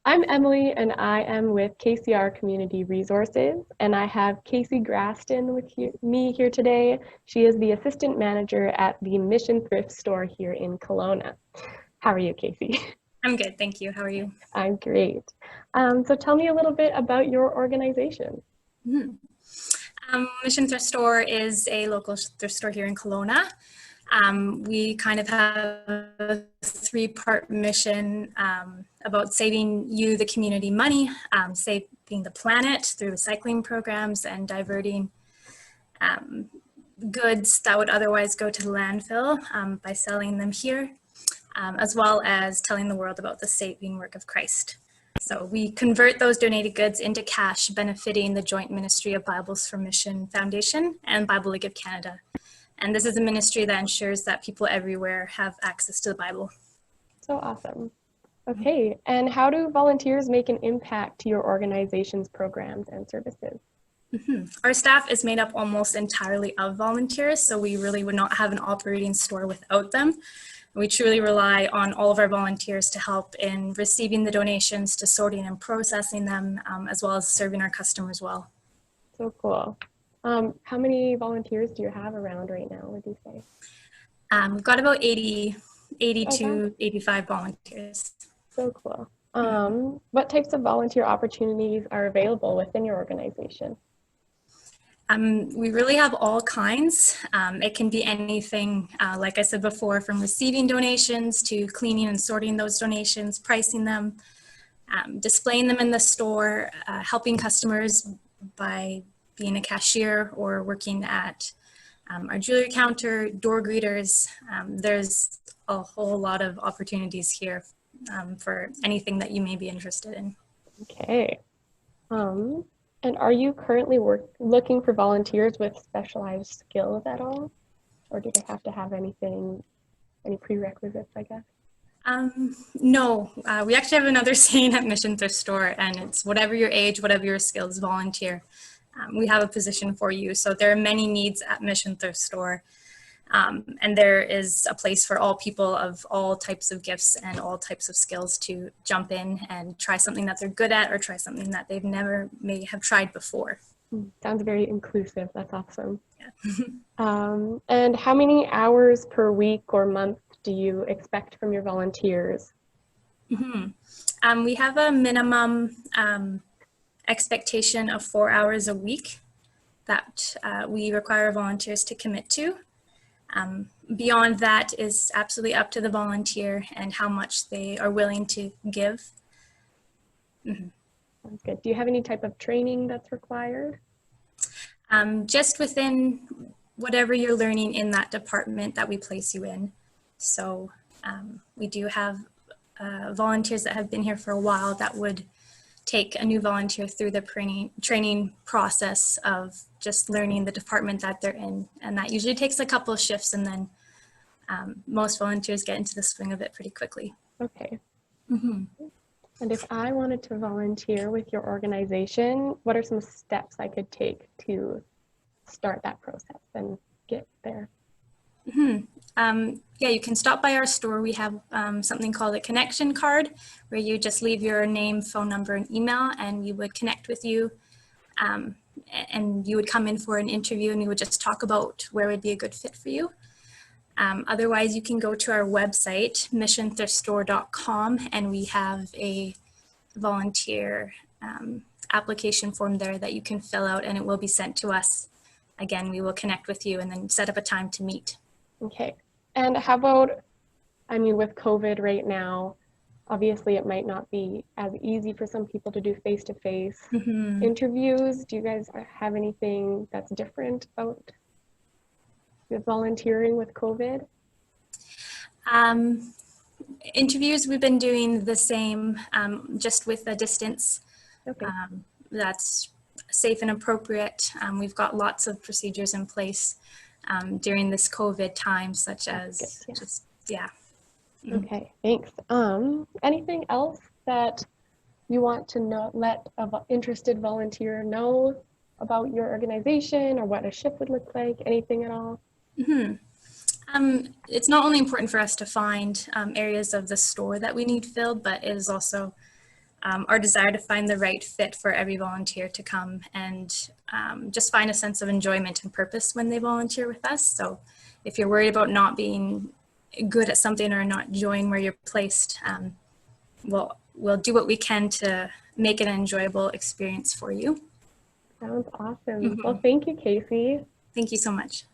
I'm Emily, and I am with KCR Community Resources, and I have Casey Graston with me here today. She is the assistant manager at the Mission Thrift store here in Kelowna. How are you, Casey? I'm good, thank you. How are you? I'm great. So tell me a little bit about your organization. Mission Thrift Store is a local thrift store here in Kelowna. We kind of have a three-part mission about saving you, the community, money, saving the planet through recycling programs, and diverting goods that would otherwise go to the landfill by selling them here, as well as telling the world about the saving work of Christ. So we convert those donated goods into cash, benefiting the Joint Ministry of Bibles for Mission Foundation and Bible League of Canada. And this is a ministry that ensures that people everywhere have access to the Bible. So awesome. Okay, and how do volunteers make an impact to your organization's programs and services? Our staff is made up almost entirely of volunteers, so we really would not have an operating store without them. We truly rely on all of our volunteers to help in receiving the donations, to sorting and processing them, as well as serving our customers well. So cool. How many volunteers do you have around right now, would you say? We've got about 80 to 85 volunteers. So cool. What types of volunteer opportunities are available within your organization? We really have all kinds. It can be anything, like I said before, from receiving donations to cleaning and sorting those donations, pricing them, displaying them in the store, helping customers by being a cashier or working at our jewelry counter, door greeters. There's a whole lot of opportunities here for anything that you may be interested in. Okay. And are you currently looking for volunteers with specialized skills at all? Or do they have to have any prerequisites, I guess? No, we actually have another saying at Mission Thrift Store, and it's whatever your age, whatever your skills, volunteer. We have a position for you. So there are many needs at Mission Thrift Store. And there is a place for all people of all types of gifts and all types of skills to jump in and try something that they're good at or try something that they've never may have tried before. Sounds very inclusive. That's awesome. Yeah. And how many hours per week or month do you expect from your volunteers? We have a minimum expectation of 4 hours a week that we require volunteers to commit to. Beyond that is absolutely up to the volunteer and how much they are willing to give. Sounds good. Do you have any type of training that's required? Just within whatever you're learning in that department that we place you in. So we do have volunteers that have been here for a while that would take a new volunteer through the training process of just learning the department that they're in. And that usually takes a couple of shifts, and then most volunteers get into the swing of it pretty quickly. Okay. And if I wanted to volunteer with your organization, what are some steps I could take to start that process and get there? Yeah, you can stop by our store. We have something called a connection card, where you just leave your name, phone number, and email, and we would connect with you. And you would come in for an interview, and we would just talk about where would be a good fit for you. Otherwise, you can go to our website, missionthriftstore.com, and we have a volunteer application form there that you can fill out, and it will be sent to us. Again, we will connect with you and then set up a time to meet. Okay. And how about, with COVID right now, obviously it might not be as easy for some people to do face-to-face interviews. Do you guys have anything that's different about the volunteering with COVID? Interviews, we've been doing the same, just with a distance. Okay. That's safe and appropriate. We've got lots of procedures in place during this COVID time, such as Okay, thanks. Anything else that you want to let an interested volunteer know about your organization or what a shift would look like? Anything at all? It's not only important for us to find areas of the store that we need filled, but it is also our desire to find the right fit for every volunteer to come and just find a sense of enjoyment and purpose when they volunteer with us. So if you're worried about not being good at something or not enjoying where you're placed, we'll do what we can to make it an enjoyable experience for you. Sounds awesome. Well, thank you, Casey. Thank you so much.